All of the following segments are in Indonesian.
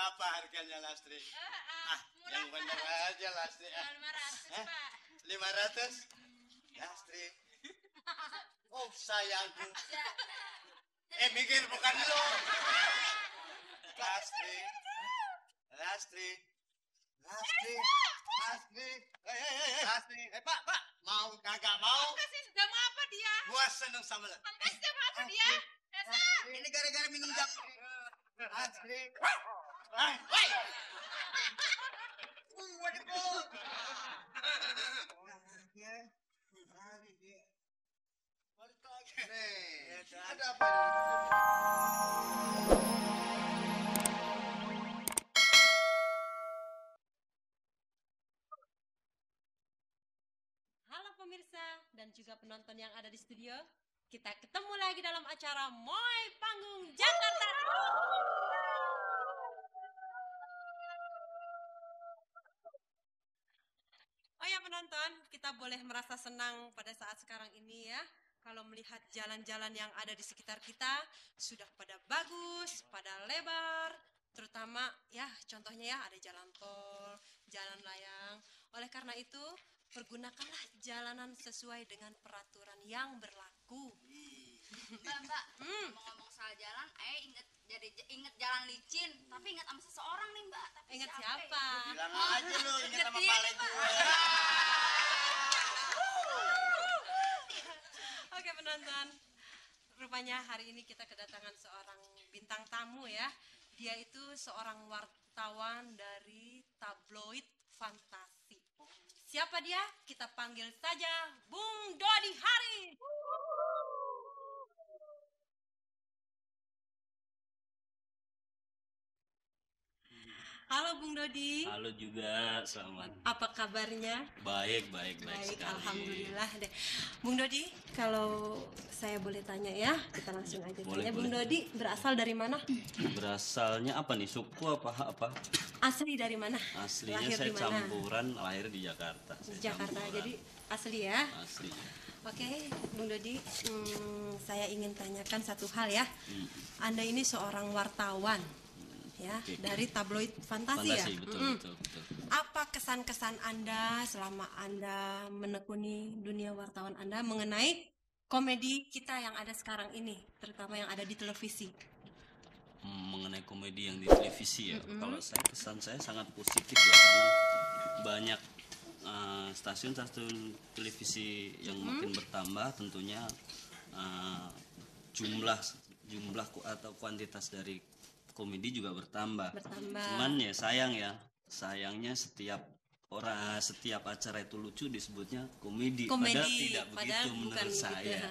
Berapa harganya Lastri? Yang bener aja Lastri. 500 Pak. 500? Lastri. Oh sayangku. Mikir bukan lu. Lastri. Lastri. Lastri. Lastri. Lastri. Pak. Mau kagak mau? Gak mau apa dia? Gua seneng sama lu. Angkas gak mau apa dia? Ini gara-gara minum jamu. Lastri. Ada apa? Halo pemirsa dan juga penonton yang ada di studio. Kita ketemu lagi dalam acara Moy Panggung Jakarta. Oh ya penonton, kita boleh merasa senang pada saat sekarang ini ya. Kalau melihat jalan-jalan yang ada di sekitar kita sudah pada bagus, pada lebar. Terutama ya contohnya ya ada jalan tol, jalan layang. Oleh karena itu pergunakanlah jalanan sesuai dengan peraturan yang berlaku. Mbak, ngomong soal jalan, inget jalan licin, tapi ingat sama seseorang nih Mbak. Tapi Ingat siapa? Bilang aja lu ingat sama pale gue. Oke penonton, rupanya hari ini kita kedatangan seorang bintang tamu ya. Dia itu seorang wartawan dari tabloid fantasi. Siapa dia? Kita panggil saja Bung Dodi Haris. Halo Bung Dodi. Halo juga, selamat. Apa kabarnya? Baik sekali. Alhamdulillah deh. Bung Dodi, kalau saya boleh tanya ya, kita langsung aja Boleh, tanya. Bung boleh. Dodi berasal dari mana? Berasalnya apa nih? Suku apa? Asli dari mana? Aslinya Lahir saya di mana? campuran, lahir di Jakarta. Di Saya Jakarta, campuran. jadi asli ya. Asli. Oke, Bung Dodi, saya ingin tanyakan satu hal ya. Anda ini seorang wartawan, ya, Oke. dari tabloid fantasi ya. Betul. Apa kesan-kesan Anda selama Anda menekuni dunia wartawan Anda mengenai komedi kita yang ada sekarang ini, terutama yang ada di televisi? Mengenai komedi yang di televisi ya, kalau kesan saya sangat positif ya, karena banyak stasiun-stasiun televisi yang makin bertambah, tentunya jumlah atau kuantitas dari komedi juga bertambah. Cuman ya sayangnya setiap acara itu lucu disebutnya komedi. Padahal tidak begitu menurut saya.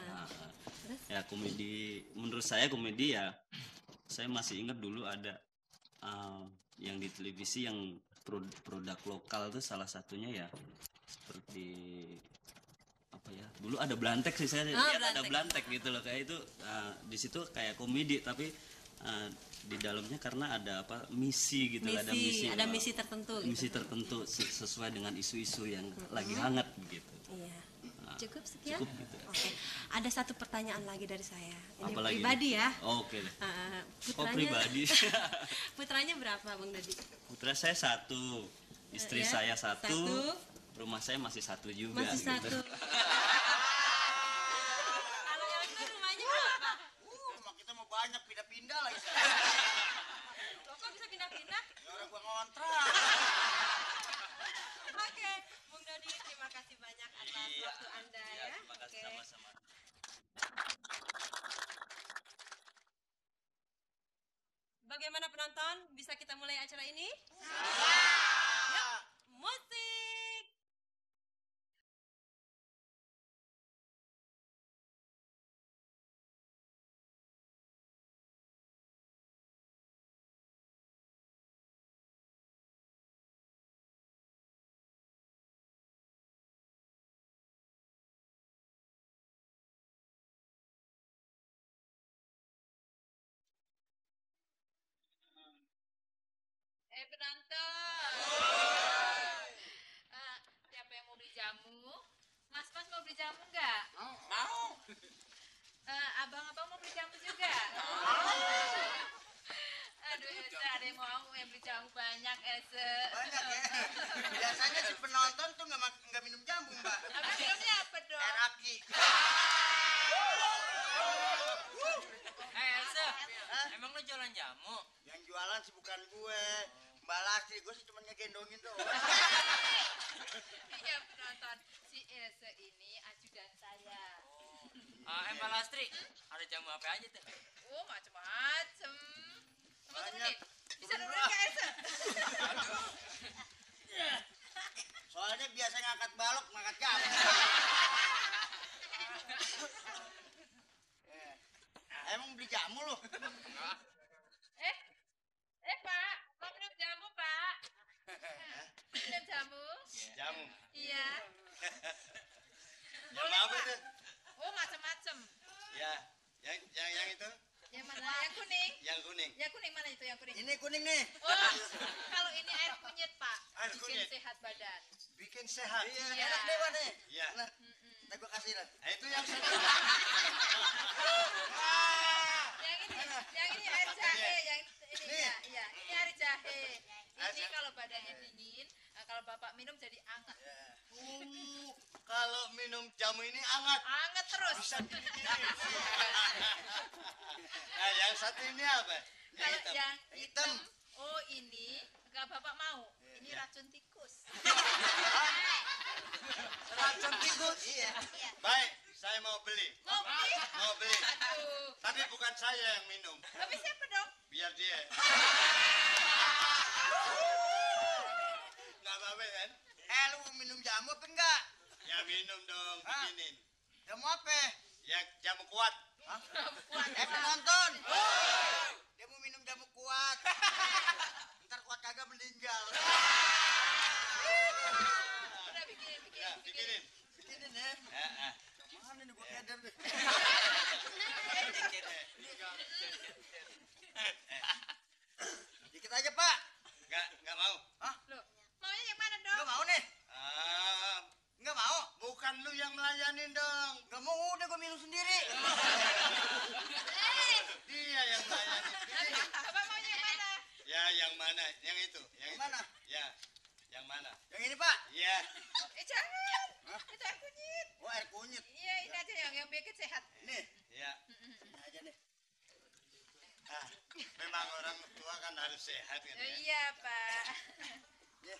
Ya komedi, menurut saya komedi ya, saya masih ingat dulu ada yang di televisi yang produk lokal tuh, salah satunya ya seperti apa ya, dulu ada Blantek sih, saya lihat ada Blantek gitu loh, kayak itu di situ kayak komedi tapi di dalamnya karena ada misi gitu, ada misi tertentu. Misi tertentu sesuai dengan isu-isu yang lagi hangat begitu. Iya. Cukup sekian. Cukup gitu. Oke. Ada satu pertanyaan lagi dari saya. Ini Apa lagi pribadi ya. Oke deh. Putranya, pribadi. Putranya berapa Bung Dodi? Putra saya satu, istri saya satu, rumah saya masih satu juga. Masih gitu. satu. Kalau yang itu rumahnya berapa? Rumah kita mau banyak pindah-pindah lagi. Loh, kok bisa pindah-pindah? Ya orang gua ngontrak. Oke, Bung Dodi, terima kasih banyak atas waktu Anda ya. Terima kasih sama-sama. Bagaimana penonton? Bisa kita mulai acara ini? Yuk, musik! Penonton. Siapa yang mau beli jamu? Mas mau beli jamu nggak? Mau. Abang-abang mau beli jamu juga? Aduh, ada yang mau yang beli jamu. nggak minum jamu, Mbak. Abang minumnya apa dong? Air aki. Elsa, emang lu jualan jamu? Yang jualan sih bukan gue. Mbak Lastri, gue sih cuma ngegendongin doang. Iya penonton, si Else ini ajudan saya. Mbak Lastri, ada jamu apa aja tuh? Oh macem-macem. Kamu Banyak. turunin. Bisa nurunin ke Else? Soalnya biasa ngangkat balok, ngangkat jamu. Emang beli jamu lu? Pak, mau minum jamu Pak? Minum jamu? Jamu. Iya. Jamu apa tuh? Oh macem-macem. Ya, yang itu? Yang mana? Yang kuning? Yang kuning. Yang kuning mana itu yang kuning? Ini kuning nih. Oh, kalau ini air kunyit Pak. Air Bikin kunyit. sehat badan. Bikin sehat. Iya. Enak deh, Pak nih. Iya. Nah, gue kasih lah. Nah, itu yang satu. Yang ini air jahe, yang ini Nih. ya, iya, ini air jahe. Air Ini jahe. kalau badannya dingin, kalau Bapak minum jadi anget. Kalau minum jamu ini hangat. Anget terus. Bisa didingin. Nah, yang satu ini apa? Kalau hitam. yang hitam. oh ini kalau Bapak mau, ini Iya. racun tikus. Racun tikus. Iya. Baik, saya mau beli. Mau beli? Mau beli. Aduh. Tapi bukan saya yang minum. Tapi siapa dong? Biar dia. Nggak apa-apa kan? Lu minum jamu apa enggak? Ya minum dong, bikinin. Jamu apa? Ya jamu kuat. Penonton. Dia mau minum jamu kuat. Ntar kuat kagak meninggal. Udah bikinin. Ya, bikinin. Bikinin ya. Mana nih gua keder deh. Dikit aja, Pak. Enggak mau. Hah? Loh, maunya yang mana dong? Enggak mau nih. Enggak mau. Bukan lu yang melayanin dong. Enggak mau, udah gua minum sendiri. Dia yang melayanin. Bapak maunya yang mana? Ya, yang mana? Yang itu. Yang itu. mana? Ya. Yang mana? Yang ini, Pak. Iya. Jangan. Itu air kunyit. Oh, air kunyit. Iya, ini aja yang bikin sehat. Nih, Iya. ini aja nih. Memang orang tua kan harus sehat kan. Ya? Iya, Pak. Nih.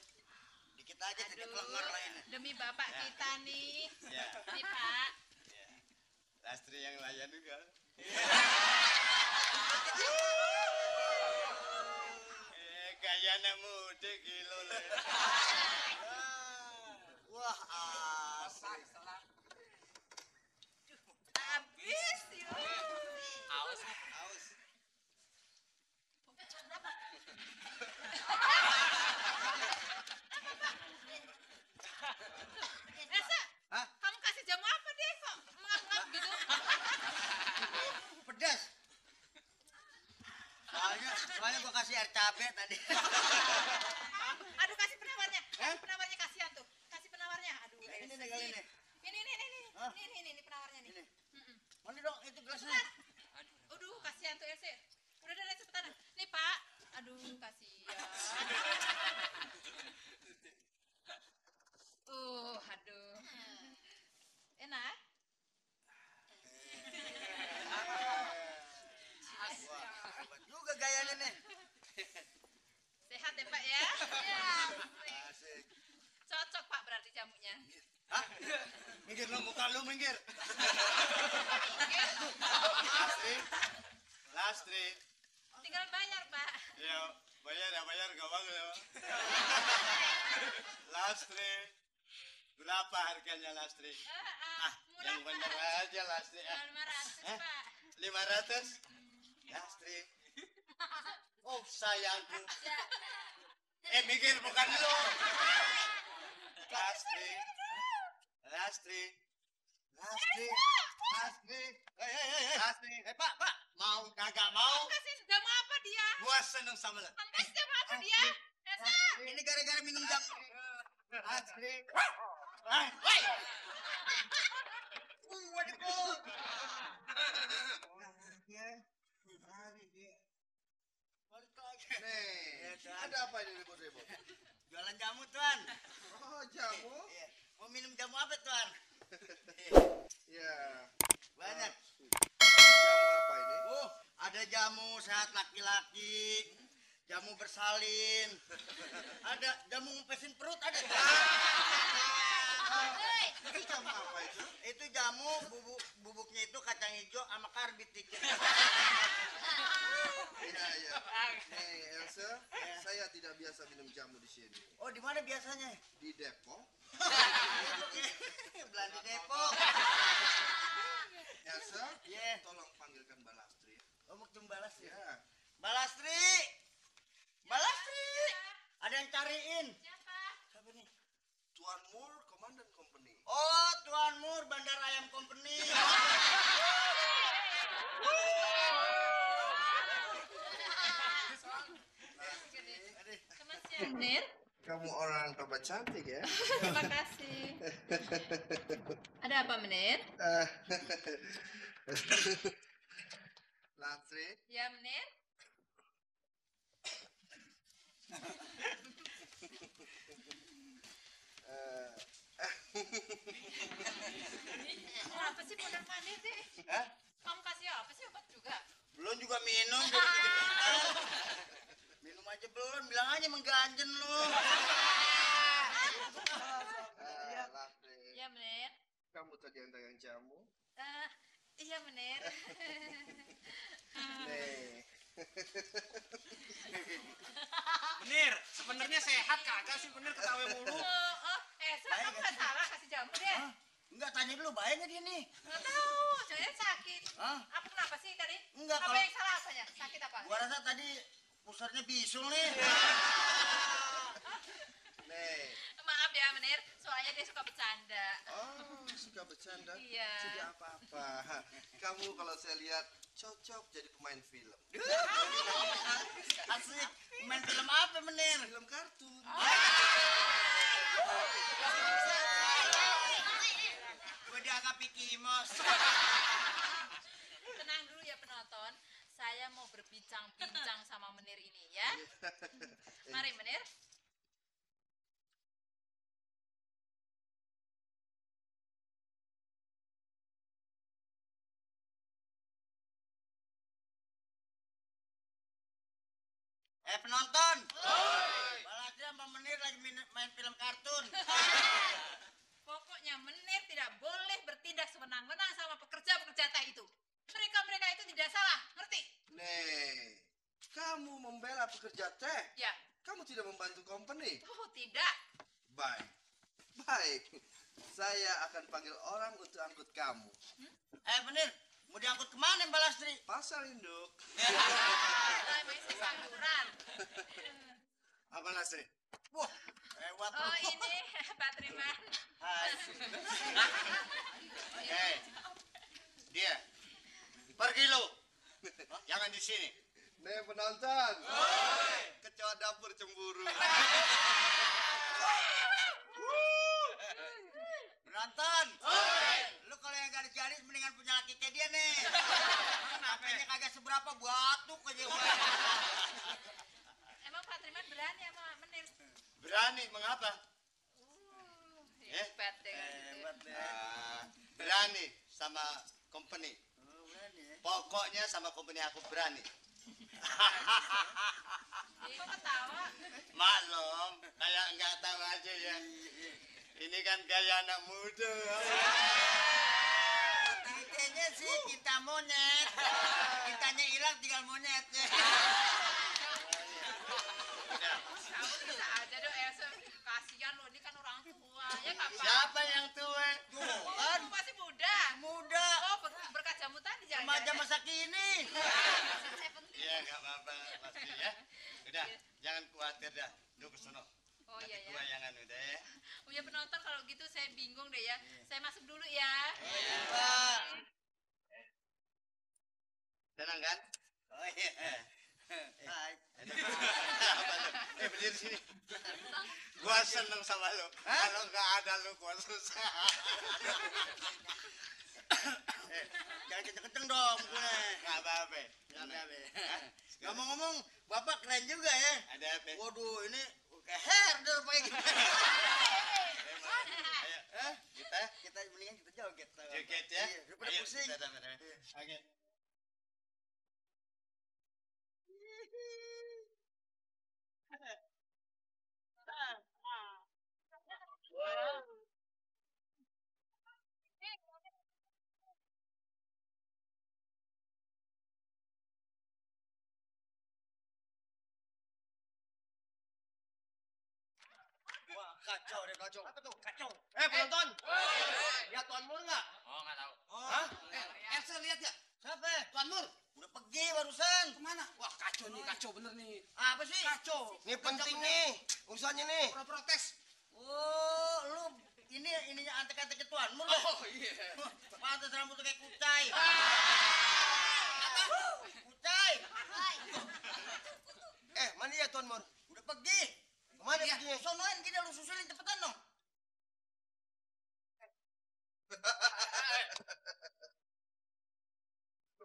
Dikit aja tidak lengar lah ini. Demi bapak kita nih. Ya. Nih, Pak. Ya. Lastri yang layanin kan. Kayaknya muda kilo lah. Wah, asik. Habis, yuk. Aus. Aus. Esa, Hah? kamu kasih jamu apa deh kok ngap-ngap gitu? Pedas. Soalnya gua kasih air cabai tadi. Aduh, kasih penawarnya. Kasih penawarnya, kasihan tuh. Kasih penawarnya. Aduh, Ini nih kali ini. Ini. Hah? Ini penawarnya nih. Ini. Mana dong itu gelasnya? Cepetan. Aduh, kasihan tuh Else. Udah cepetan. Nih, Pak. Aduh, kasihan. Aduh. Enak? Wah, hebat juga gayanya nih. Sehat ya, Pak ya? Iya. Asik. Cocok, Pak, berarti jamunya. Hah? Minggir lo, muka lu minggir. Lastri. Tinggal bayar, Pak. Ya, bayar gawang ya. Lastri. Berapa harganya Lastri? Murah, Yang bener Pak. aja Lastri. 500, Pak. 500? Lastri. Oh, sayangku. Mikir bukan lu. Lastri. Lastri. Lastri. Pak. Mau kagak mau? Kasih jamu apa dia? Gua seneng sama lu. Kasih jamu apa dia? Esa. Ini gara-gara minum jamu. Lastri. Woi. Waduh. Balik lagi. Nih, ada apa ini ribut-ribut? Jualan jamu, Tuan. Oh, jamu? Iya. Mau minum jamu apa, Tuan? Ya. Banyak. Jamu apa ini? Oh, ada jamu sehat laki-laki, jamu bersalin, ada jamu ngempesin perut, ada. Itu jamu apa itu? Itu jamu bubuknya itu kacang hijau sama karbit dikit. Iya, iya. Nih, Elsa, saya tidak biasa minum jamu di sini. Oh, di mana biasanya? Di Depok. Belanda Depok. Elsa, Iya. tolong panggilkan Balastri. Oh, mau ketemu balas ya? Ya. Balastri. Balastri. Ada yang cariin. Siapa? Siapa nih? Tuan Moore, Komandan Company. Oh, Tuan Mur, Bandar Ayam Company. Menir, Kamu orang tambah cantik ya. terima kasih. Ada apa, Menir? Lastri, Ya, Menir. Apa sih mondar mandir sih? Hah? Kamu kasih apa sih, obat juga? Belum juga minum. Jadi kecepatan. Minum aja belum, bilang aja mengganjen lu. Lastri, Ya, Menir. kamu tadi yang dagang jamu. Iya, Menir. Nih. Menir, sebenarnya sehat kagak sih Menir ketawa mulu? Kamu nggak salah kasih jamu deh. Enggak, tanya dulu, bayarnya dia nih. Nggak tahu, jangan sakit. Hah? Apa kenapa sih tadi? Enggak, Apa kalau- yang salah apanya? Sakit apa? Gua rasa tadi pusarnya bisul nih. Nih. Maaf ya, Menir. Soalnya dia suka bercanda. Oh, suka bercanda? Iya. Tidak apa-apa. Kamu kalau saya lihat cocok jadi pemain film. Asik. Main film apa, Menir? Film kartun. Gua dianggap Piki Mos. Tenang dulu ya penonton. Saya mau berbincang-bincang sama Menir ini ya. Mari, Menir. Penonton. Balastri sama Menir lagi main film kartun. Pokoknya Menir tidak boleh bertindak sewenang-wenang sama pekerja-pekerja teh itu. Mereka-mereka itu tidak salah, ngerti? Nih, kamu membela pekerja teh. Ya. Kamu tidak membantu company. Oh, tidak. Baik. Baik. Saya akan panggil orang untuk angkut kamu. Menir, mau diangkut kemana, Balastri? Pasar induk. Saya masih sayuran. Apa Lastri? Wah, lewat Oh, lu. ini Pak Triman. Dia. Pergi lu. Jangan di sini. Nih penonton. Kecoa dapur cemburu. Penonton. Lu kalau yang gadis-gadis mendingan punya laki kayak dia nih. Kenapanya kagak seberapa batuk aja. Emang Pak Triman berani sama Menir? Berani, mengapa? Hebat deh. Hebat deh. Berani sama company. Oh, berani ya. Pokoknya sama company aku berani. Kok ketawa? Maklum, kayak nggak tahu aja ya. Ini kan gaya anak muda. Kitanya sih cinta monyet. Cintanya hilang tinggal monyet. Kamu bisa aja dong, Elsa. Kasihan loh, ini kan orang tua. Ya kapan? Siapa yang tua? Oh, masih muda. Muda. Oh, berkat jamu tadi Remaja jangan-jangan. masa kini. Iya, nggak apa-apa, pasti ya. Udah, jangan khawatir dah. Lu ke sono. Oh iya ya. Gua yang anu udah ya. Oh ya penonton, kalau gitu saya bingung deh ya. Saya masuk dulu ya. Pak. Tenang kan? Oh iya. Hai. Apa lu? Berdiri sini. Gua seneng sama lu. Kalau nggak ada lu, gua susah. Jangan kenceng-kenceng dong gue. Nggak apa-apa. Jangan apa. Ngomong-ngomong, Bapak keren juga ya. Ada apa? Waduh, ini kayak herder pakai gitu. Kita mendingan kita joget. Joget ya. Iya, daripada pusing. Oke. Wah, kacau deh, kacau. Apa tuh? Kacau. Penonton. Lihat Tuan Mur nggak? Oh, nggak tahu. Hah? Saya lihat ya. Siapa? Tuan Mur. Udah pergi barusan. Kemana? Wah, kacau nih, kacau bener nih. Apa sih? Kacau. Ini penting nih, urusannya nih. Protes. Oh, lu ininya antek-antek Tuan Mur. Oh, iya. Pantes rambutnya kayak kucai. Kucai. Mana ya Tuan Mur? Udah pergi. Kemana perginya? Sonoin kita lu susulin cepetan dong.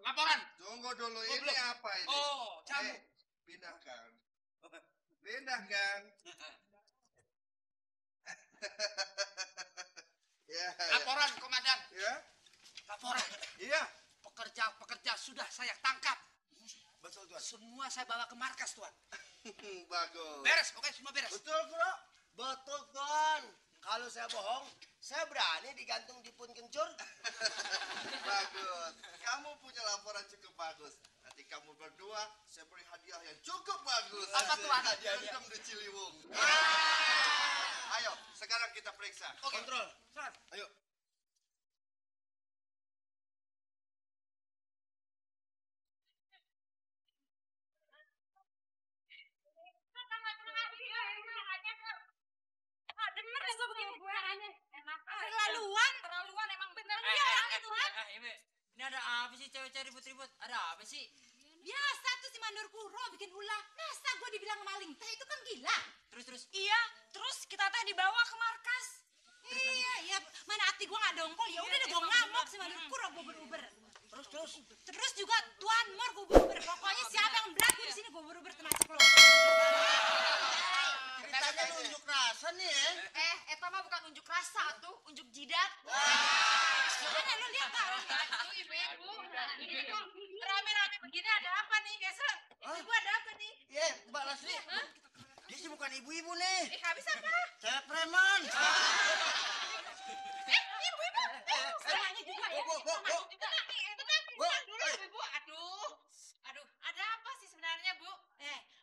Laporan. Tunggu dulu, ini apa ini? Oh, cabut. Pindahkan. Pindahkan. Ya. Laporan, Komandan. Ya. Laporan. Iya. Pekerja sudah saya tangkap. Betul Tuan. Semua saya bawa ke markas, Tuan. Bagus. Beres, pokoknya semua beres. Betul Bro. Betul Tuan. Kalau saya bohong, saya berani digantung di pun kencur. Bagus. Kamu punya laporan cukup bagus. Nanti kamu berdua, saya beri hadiah yang cukup bagus. Apa, Tuan? Hadiah di Ciliwung. Ayo, sekarang kita periksa. Oke. Kontrol. Tuan. Ayo. Terlaluan emang bener dia orang itu, ha? Ibu, ini ada apa sih cewek-cewek ribut-ribut? Ada apa sih? Biasa tuh si Mandor Kuro bikin ulah. Masa gue dibilang maling? Teh itu kan gila. Terus. Iya, terus kita teh dibawa ke markas. Iya, mana hati gue nggak dongkol. Ya udah deh gue ngamuk si Mandor Kuro gue beruber. Terus juga Tuan Mor gue beruber. Pokoknya siapa yang belagu di sini gue beruber teman ceklok. Ceritanya lu unjuk rasa nih ya. Eta mah bukan unjuk rasa tuh, unjuk jidat. Mana lu lihat tak? Ibu-ibu, rame-rame begini ada apa nih, geser? Ibu ada apa nih? Iya, Mbak Lasri. Dia sih bukan ibu-ibu nih. Habis apa? Cewek preman. Ibu-ibu. Semuanya juga ya. Tenang dulu, Ibu. Aduh, ada apa sih sebenarnya, Bu?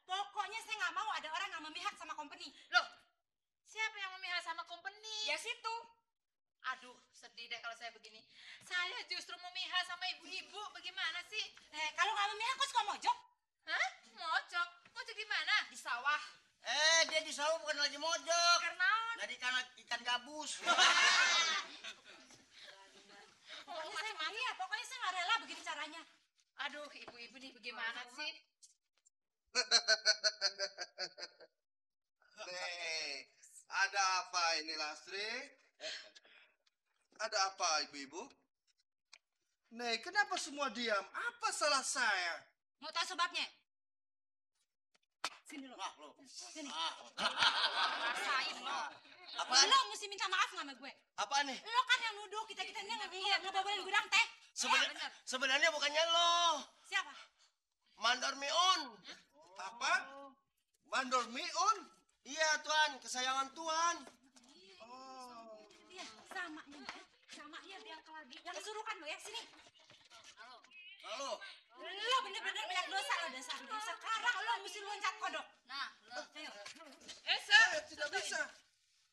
Pokoknya saya nggak mau ada orang yang memihak sama company. Loh, siapa yang memihak sama company? Ya situ. Aduh, sedih deh kalau saya begini. Saya justru memihak sama ibu-ibu. Bagaimana sih? Kalau nggak memihak, kok suka mojok? Hah? Mojok? Mojok di mana? Di sawah. Dia di sawah bukan lagi mojok. Karena Tadi ikan gabus. Pokoknya saya nggak rela begini caranya. Aduh, ibu-ibu nih bagaimana sih? Nih, ada apa ini Lasri? Ada apa ibu-ibu? Nih, kenapa semua diam? Apa salah saya? Mau tahu sebabnya? Sini lo. Wah, lu. Sini. Rasain lo. Apaan? Lo mesti minta maaf sama gue. Apaan nih? Lo kan yang nuduh kita ini ngebobolin gudang teh. Sebenarnya bukannya lo. Siapa? Mandor Miun. Apa? Mandor Miun? Iya, Tuan. Kesayangan Tuan. Iya, sama ya biar lagi. Yang kesuruhan lo ya, sini. Halo. Lo bener-bener banyak dosa lo dasarnya. Sekarang lo mesti loncat kodok. Nah, lo. Ayo. Saya tidak bisa.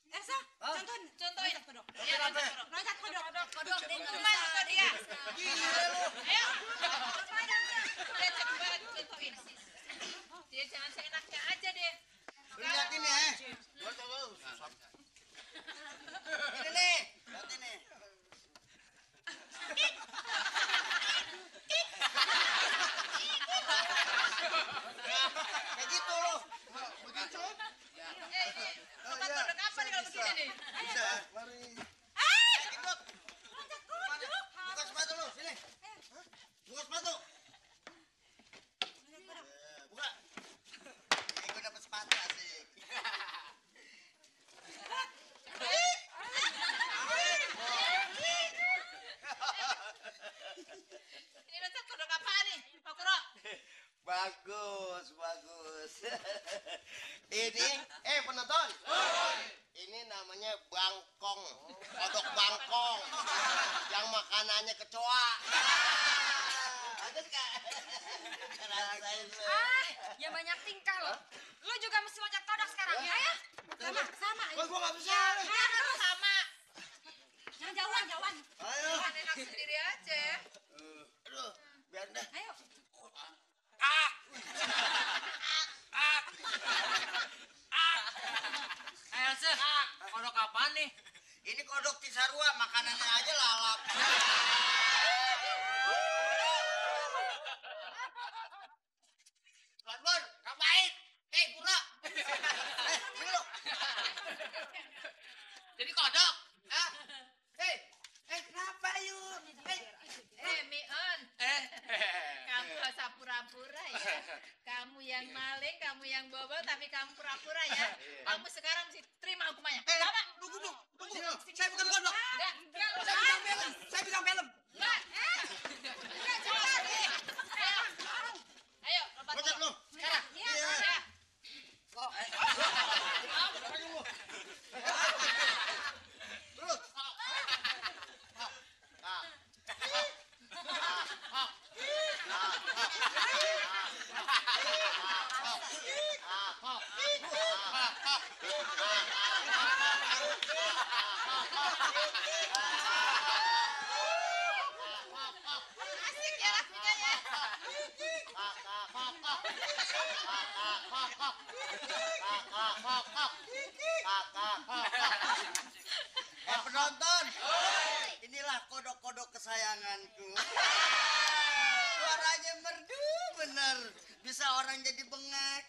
Elsa, contohin. Loncat kodok. Iya, Tante. Loncat kodok. Kodok. Cuma itu dia. Gila lu. Ayo. Udah cepet contohin. Dia jangan seenaknya aja deh. Lihat ini ya. Ini nih. Lihat ini. Kayak gitu loh. Bagus, bagus. Ini, penonton. Ini namanya bangkong, kodok bangkong, yang makanannya kecoa. Ada nggak? Rasain lu. Ya banyak tingkah lo. Lu juga mesti loncat kodok sekarang, ya? Sama. Gua nggak bisa. Harus sama. Jangan jauhan. Ayo. Enak sendiri aja. Aduh, biar deh. Ayo. Else, kodok apaan nih? Ini kodok Cisarua, makanannya aja lalap. Ladbon, ngapain? Gula. Milo. Jadi kodok? Ah. Kenapa yuk? Mion. Kamu gak usah pura-pura ya. Kamu yang maling, kamu yang bobol, tapi kamu pura-pura ya. Kamu sekarang mesti terima hukumannya. Tunggu. Saya bukan kodok. Enggak. Saya bilang film. Enggak. Enggak, cepat. Ayo, lompat. Loncat lu. Sekarang. Iya. Ya. Terus. Asik ya lagunya ya. Penonton, inilah kodok-kodok kesayanganku. Suaranya merdu bener, bisa orang jadi bengek.